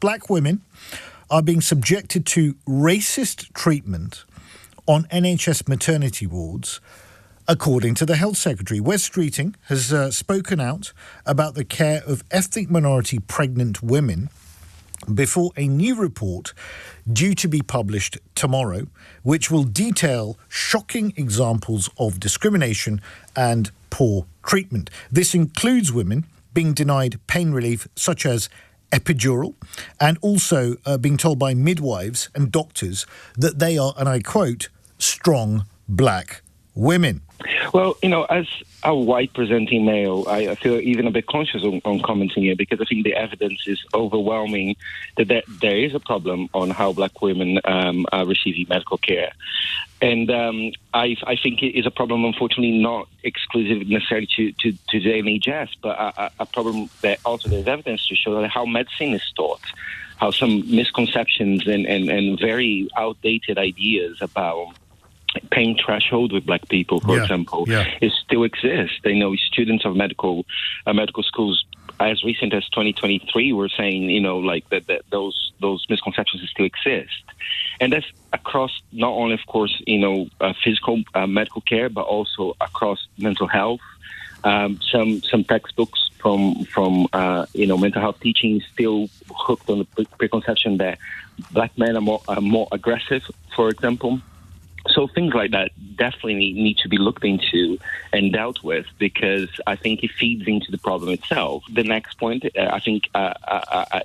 Black women are being subjected to racist treatment on NHS maternity wards, according to the Health Secretary. Wes Streeting has spoken out about the care of ethnic minority pregnant women before a new report due to be published tomorrow, which will detail shocking examples of discrimination and poor treatment. This includes women being denied pain relief such as epidural, and also being told by midwives and doctors that they are, and I quote, strong black women. Well, as a white presenting male, I feel even a bit conscious on commenting here, because I think the evidence is overwhelming that there is a problem on how black women are receiving medical care. And I think it is a problem, unfortunately, not exclusive necessarily to the NHS, but a problem that also there's evidence to show that how medicine is taught, how some misconceptions and very outdated ideas about pain threshold with black people, for example, it still exists. They know students of medical schools as recent as 2023 were saying, that those misconceptions still exist. And that's across not only, of course, physical medical care, but also across mental health. Some textbooks from mental health teaching still hooked on the preconception that black men are more aggressive, for example. So things like that definitely need to be looked into and dealt with, because I think it feeds into the problem itself. The next point, I think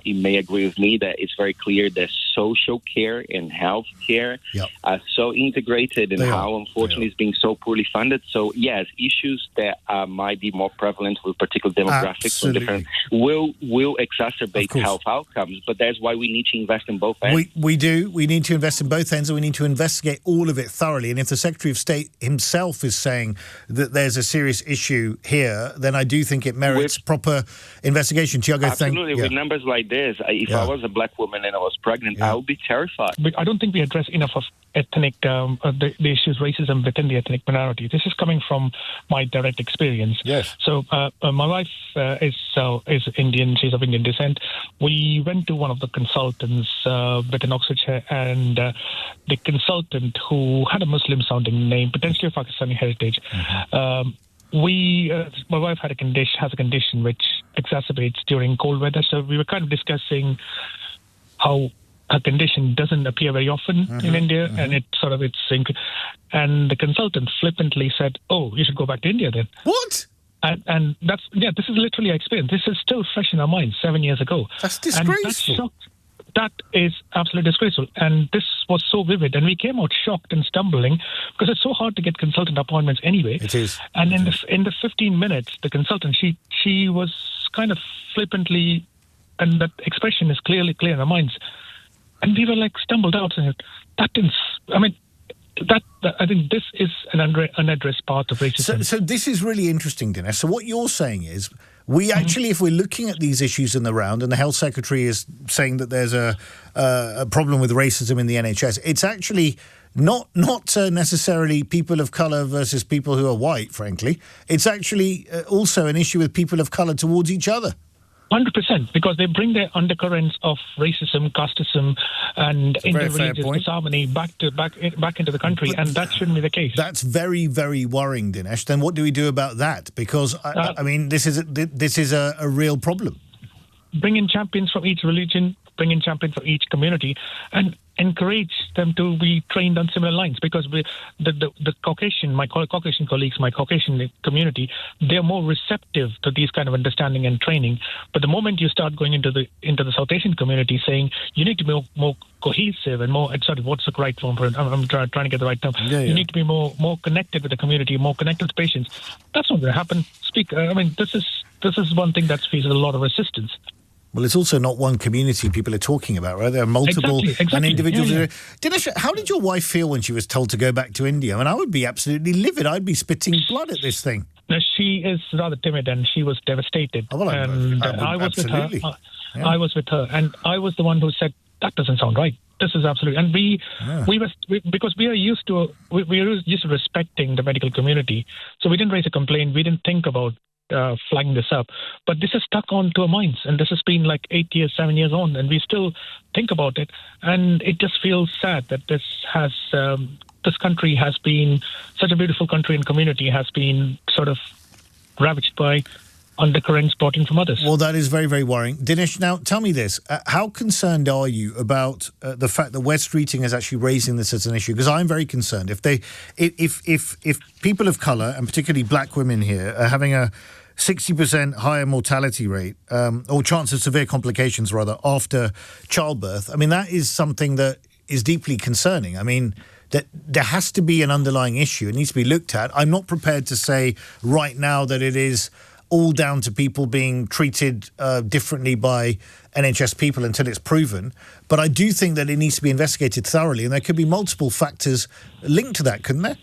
you may agree with me that it's very clear that social care and health care are so integrated in how, unfortunately, it's being so poorly funded. So, yes, issues that might be more prevalent with particular demographics or different will exacerbate health outcomes. But that's why we need to invest in both ends. We do. We need to invest in both ends, and we need to investigate all of it thoroughly. And if the Secretary of State himself is saying that there's a serious issue here, then I do think it merits proper investigation. Tiago, absolutely. With numbers like this, if I was a black woman and I was pregnant, I would be terrified. But I don't think we address enough of ethnic the issues, racism within the ethnic minority. This is coming from my direct experience. Yes. So my wife is Indian. She's of Indian descent. We went to one of the consultants within Oxfordshire, and the consultant, who had a Muslim-sounding name, potentially of Pakistani heritage. My wife has a condition which exacerbates during cold weather. So we were kind of discussing how her condition doesn't appear very often in India, and and the consultant flippantly said, "Oh, you should go back to India then." What? And this is literally our experience. This is still fresh in our minds 7 years ago. That's disgraceful. That is absolutely disgraceful. And this was so vivid. And we came out shocked and stumbling, because it's so hard to get consultant appointments anyway. It is. And in the 15 minutes, the consultant, she was kind of flippantly, and that expression is clearly clear in our minds. And we were stumbled out. And I think this is an unaddressed part of racism. So this is really interesting, Dinesh. So what you're saying is, we actually, if we're looking at these issues in the round, and the Health Secretary is saying that there's a problem with racism in the NHS, it's actually not necessarily people of colour versus people who are white, frankly. It's actually also an issue with people of colour towards each other. 100%, because they bring their undercurrents of racism, casteism, and interreligious disharmony back into the country, and that shouldn't be the case. That's very, very worrying, Dinesh. Then what do we do about that? Because this is a real problem. Bring in champions from each religion, bring in champions from each community, and encourage them to be trained on similar lines, because the Caucasian, my Caucasian colleagues, my Caucasian community, they're more receptive to these kind of understanding and training. But the moment you start going into the South Asian community saying you need to be more cohesive and more, what's the right term for it? I'm trying to get the right term. You need to be more connected with the community, more connected with patients. That's not going to happen. This is one thing that's facing a lot of resistance. Well, it's also not one community people are talking about, right? There are multiple and individuals. Dinesh, how did your wife feel when she was told to go back to India? I mean, I would be absolutely livid. I'd be spitting blood at this thing. No, she is rather timid, and she was devastated. Oh, well, I was with her. I was with her, and I was the one who said, that doesn't sound right. This is absolutely, and because we are used to respecting the medical community, so we didn't raise a complaint. We didn't think about flagging this up. But this is stuck onto our minds, and this has been like 8 years, 7 years on, and we still think about it. And it just feels sad that this country has been such a beautiful country and community has been sort of ravaged by undercurrents brought in from others. Well, that is very, very worrying. Dinesh, now tell me this. How concerned are you about the fact that Wes Streeting is actually raising this as an issue? Because I'm very concerned. If people of colour, and particularly black women here, are having a 60% higher mortality rate, or chance of severe complications, rather, after childbirth, I mean, that is something that is deeply concerning. I mean, that there has to be an underlying issue. It needs to be looked at. I'm not prepared to say right now that it is all down to people being treated differently by NHS people until it's proven. But I do think that it needs to be investigated thoroughly, and there could be multiple factors linked to that, couldn't there?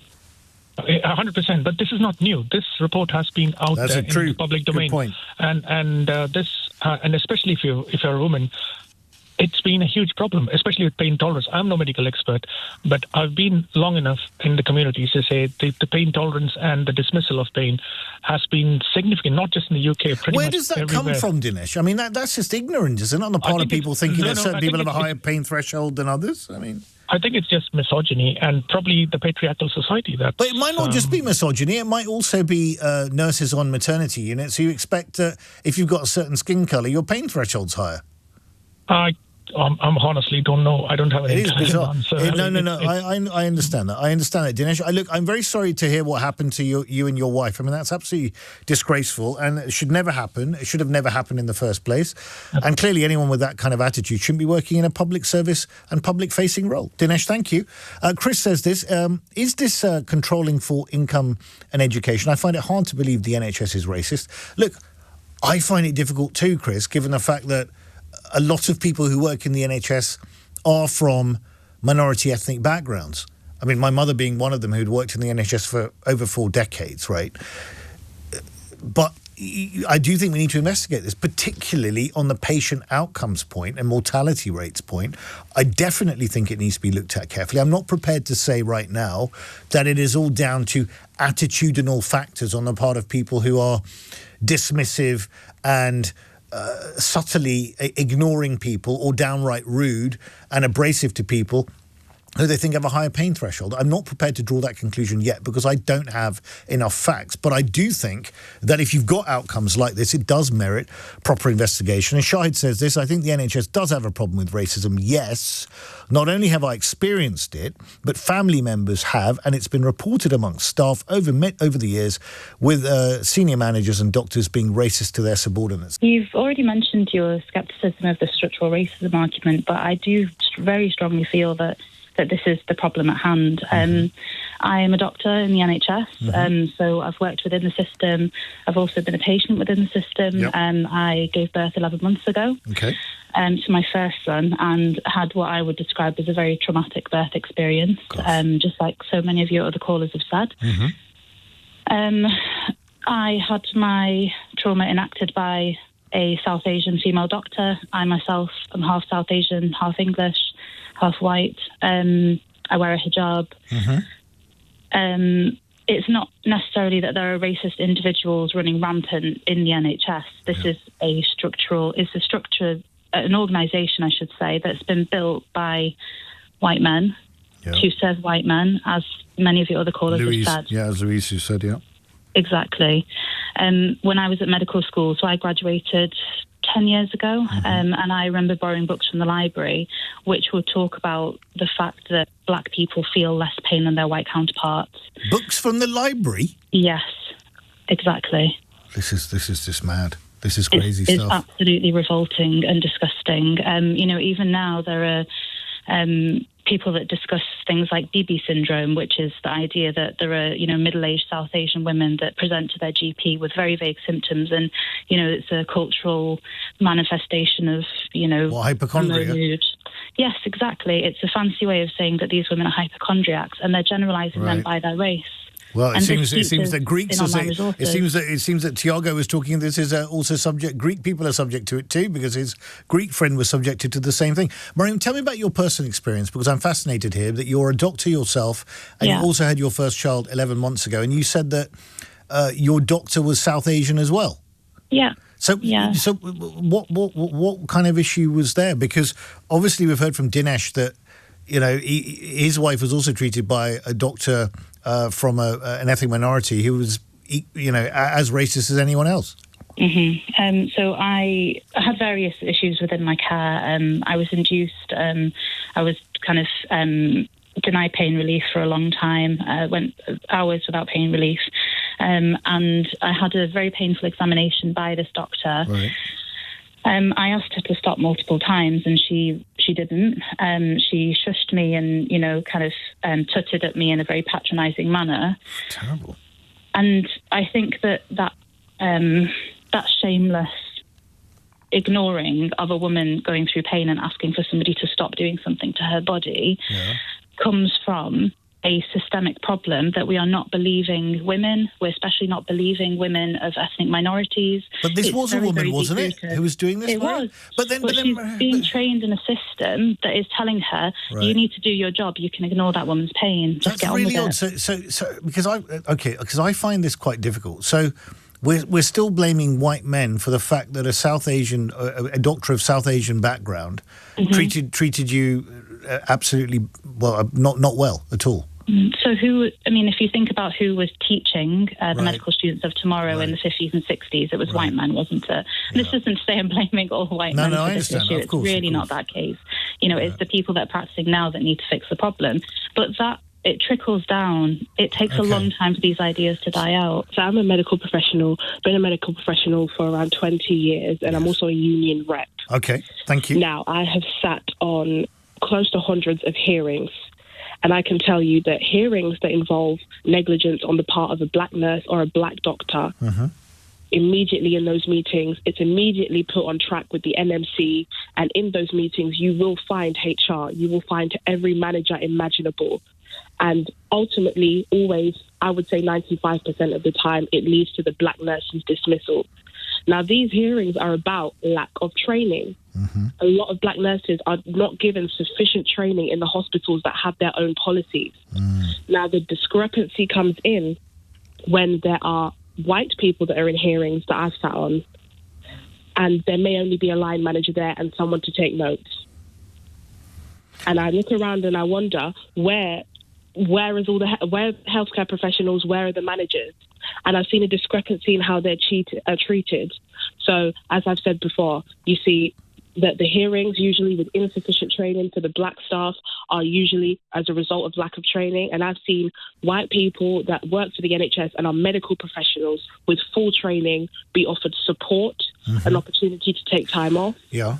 100%, but this is not new. This report has been out there in the public domain. Good point. And especially if you're a woman, it's been a huge problem, especially with pain tolerance. I'm no medical expert, but I've been long enough in the communities to say the pain tolerance and the dismissal of pain has been significant, not just in the UK. Where does that come from, Dinesh? I mean, that's just ignorant, isn't it? On the part of people thinking that certain people have a higher pain threshold than others? I mean, I think it's just misogyny and probably the patriarchal society. But it might not just be misogyny. It might also be nurses on maternity units. So you expect if you've got a certain skin colour, your pain threshold's higher. I honestly don't know. I don't have an answer. No. I understand that. I understand that, Dinesh. I'm very sorry to hear what happened to you and your wife. I mean, that's absolutely disgraceful, and it should never happen. It should have never happened in the first place. And clearly, anyone with that kind of attitude shouldn't be working in a public service and public-facing role. Dinesh, thank you. Chris says this: is this controlling for income and education? I find it hard to believe the NHS is racist. Look, I find it difficult too, Chris, given the fact that a lot of people who work in the NHS are from minority ethnic backgrounds. I mean, my mother being one of them who'd worked in the NHS for over 4 decades, right? But I do think we need to investigate this, particularly on the patient outcomes point and mortality rates point. I definitely think it needs to be looked at carefully. I'm not prepared to say right now that it is all down to attitudinal factors on the part of people who are dismissive and subtly ignoring people or downright rude and abrasive to people who they think have a higher pain threshold. I'm not prepared to draw that conclusion yet because I don't have enough facts. But I do think that if you've got outcomes like this, it does merit proper investigation. And Shahid says this: I think the NHS does have a problem with racism. Yes, not only have I experienced it, but family members have, and it's been reported amongst staff over the years with senior managers and doctors being racist to their subordinates. You've already mentioned your scepticism of the structural racism argument, but I do very strongly feel that this is the problem at hand. I am a doctor in the NHS, so I've worked within the system. I've also been a patient within the system. Yep. I gave birth 11 months ago to my first son, and had what I would describe as a very traumatic birth experience, just like so many of your other callers have said. I had my trauma enacted by a South Asian female doctor. I myself am half South Asian, half English, half white. I wear a hijab. It's not necessarily that there are racist individuals running rampant in the NHS. This is a structure, an organisation, I should say, that's been built by white men to serve white men, as many of your other callers have said. Yeah, as Louise who said, Exactly. When I was at medical school, so I graduated 10 years ago, and I remember borrowing books from the library which would talk about the fact that black people feel less pain than their white counterparts. Books from the library? Yes, exactly. This is just mad. This is crazy stuff. It's absolutely revolting and disgusting. Even now there are people that discuss things like BB syndrome, which is the idea that there are, middle-aged South Asian women that present to their GP with very vague symptoms, and, it's a cultural manifestation of, hypochondria? Mood. Yes, exactly. It's a fancy way of saying that these women are hypochondriacs, and they're generalising them by their race. Well, it seems that Greeks are saying. It seems that Tiago was talking. This is also subject. Greek people are subject to it too, because his Greek friend was subjected to the same thing. Maryam, tell me about your personal experience, because I'm fascinated here that you're a doctor yourself, and you also had your first child 11 months ago, and you said that your doctor was South Asian as well. Yeah. So what kind of issue was there? Because obviously we've heard from Dinesh that, his wife was also treated by a doctor from an ethnic minority who was, as racist as anyone else. Mm-hmm. So I had various issues within my care. I was induced. I was kind of denied pain relief for a long time. Went hours without pain relief. And I had a very painful examination by this doctor. Right. I asked her to stop multiple times, and she didn't. She shushed me and, kind of tutted at me in a very patronising manner. Terrible. And I think that shameless ignoring of a woman going through pain and asking for somebody to stop doing something to her body comes from a systemic problem that we are not believing women. We're especially not believing women of ethnic minorities. But this was a woman, wasn't it, who was doing this? It was. But she's being trained in a system that is telling her, you need to do your job. You can ignore that woman's pain. Just That's get really on odd. with it. So because I find this quite difficult. So we're still blaming white men for the fact that a South Asian, a doctor of South Asian background, treated you absolutely not well at all. So if you think about who was teaching the medical students of tomorrow in the 50s and 60s, it was white men, wasn't it? And this isn't to say I'm blaming all white men for this issue. It's really not that case. It's the people that are practicing now that need to fix the problem. But it trickles down. It takes a long time for these ideas to die out. So I'm a medical professional, been a medical professional for around 20 years, and I'm also a union rep. Okay, thank you. Now, I have sat on close to hundreds of hearings, and I can tell you that hearings that involve negligence on the part of a black nurse or a black doctor, immediately in those meetings, it's immediately put on track with the NMC, and in those meetings, you will find HR, you will find every manager imaginable. And ultimately, always, I would say 95% of the time, it leads to the black nurse's dismissal. Now, these hearings are about lack of training. A lot of black nurses are not given sufficient training in the hospitals that have their own policies. Now, the discrepancy comes in when there are white people that are in hearings that I've sat on, and there may only be a line manager there and someone to take notes. And I look around and I wonder, where is all where are healthcare professionals, where are the managers? And I've seen a discrepancy in how they're treated. So, as I've said before, you see that the hearings, usually with insufficient training for the black staff, are usually as a result of lack of training. And I've seen white people that work for the NHS and are medical professionals with full training be offered support, an opportunity to take time off. Yeah.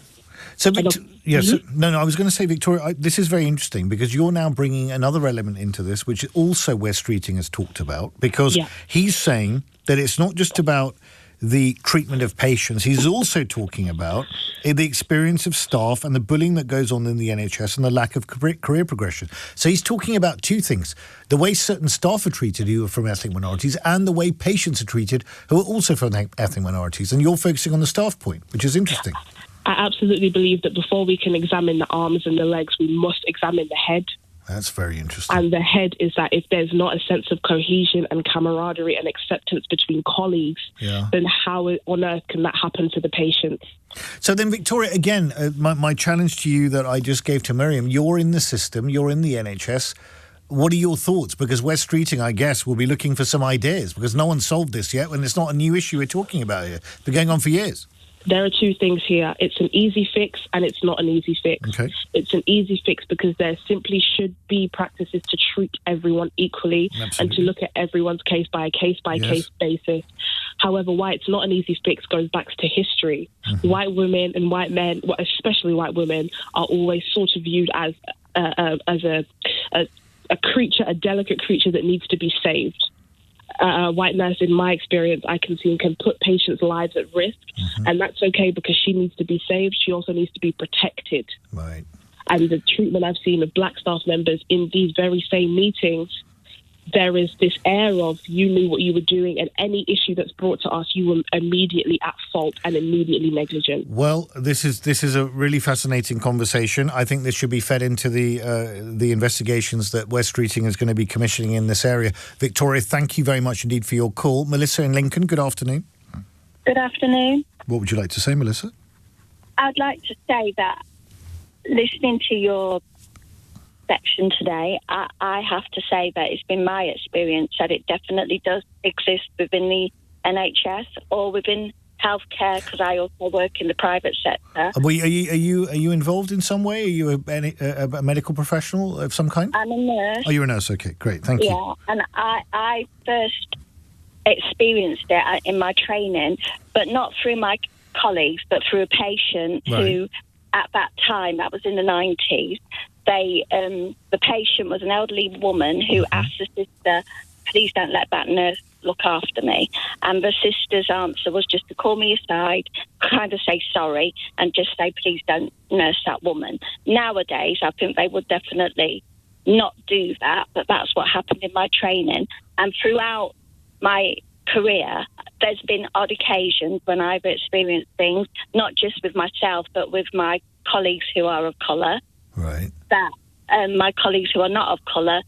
So, I was going to say, Victoria, this is very interesting because you're now bringing another element into this, which also Wes Streeting has talked about, because he's saying that it's not just about the treatment of patients. He's also talking about the experience of staff and the bullying that goes on in the NHS and the lack of career progression. So he's talking about two things: the way certain staff are treated who are from ethnic minorities and the way patients are treated who are also from ethnic minorities. And you're focusing on the staff point, which is interesting. I absolutely believe that before we can examine the arms and the legs, we must examine the head. That's very interesting. And the head is that if there's not a sense of cohesion and camaraderie and acceptance between colleagues, then how on earth can that happen to the patients? So then, Victoria, again, my challenge to you that I just gave to Maryam, you're in the system, you're in the NHS. What are your thoughts? Because Wes Streeting, I guess, will be looking for some ideas because no one's solved this yet and it's not a new issue we're talking about here. It's been going on for years. There are two things here. It's an easy fix and it's not an easy fix. Okay. It's an easy fix because there simply should be practices to treat everyone equally and to look at everyone's case by case basis. However, why it's not an easy fix goes back to history. White women and white men, especially white women, are always sort of viewed as a creature, a delicate creature that needs to be saved. A white nurse, in my experience, I can see can put patients' lives at risk, and that's okay because she needs to be saved. She also needs to be protected. Right. And the treatment I've seen of black staff members in these very same meetings there is this air of you knew what you were doing, and any issue that's brought to us, you were immediately at fault and immediately negligent. Well, this is a really fascinating conversation. I think this should be fed into the investigations that Wes Streeting is going to be commissioning in this area. Victoria, thank you very much indeed for your call. Melissa in Lincoln, good afternoon. Good afternoon. What would you like to say, Melissa? I'd like to say that listening to your section today, I have to say that it's been my experience that it definitely does exist within the NHS or within healthcare, because I also work in the private sector. Are you involved in some way? Are you a medical professional of some kind? I'm a nurse. Oh, you're a nurse. Okay, great. Thank you. Yeah, and I first experienced it in my training, but not through my colleagues, but through a patient who, at that time, that was in the 90s, the patient was an elderly woman who asked the sister, please don't let that nurse look after me. And the sister's answer was just to call me aside, kind of say sorry, and just say, please don't nurse that woman. Nowadays, I think they would definitely not do that, but that's what happened in my training. And throughout my career, there's been odd occasions when I've experienced things, not just with myself, but with my colleagues who are of colour. Right. That my colleagues who are not of colour,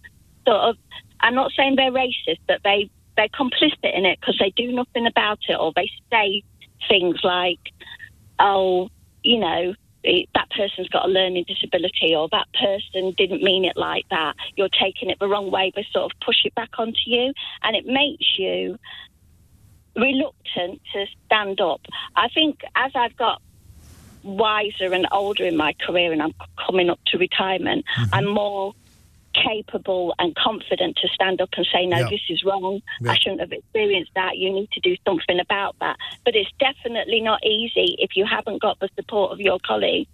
sort of, I'm not saying they're racist, but they're complicit in it because they do nothing about it, or they say things like, oh, you know, that person's got a learning disability, or that person didn't mean it like that. You're taking it the wrong way. They sort of push it back onto you, and it makes you reluctant to stand up. I think as I've got wiser and older in my career and I'm coming up to retirement, I'm more capable and confident to stand up and say, no, this is wrong. I shouldn't have experienced that. You need to do something about that. But it's definitely not easy if you haven't got the support of your colleagues.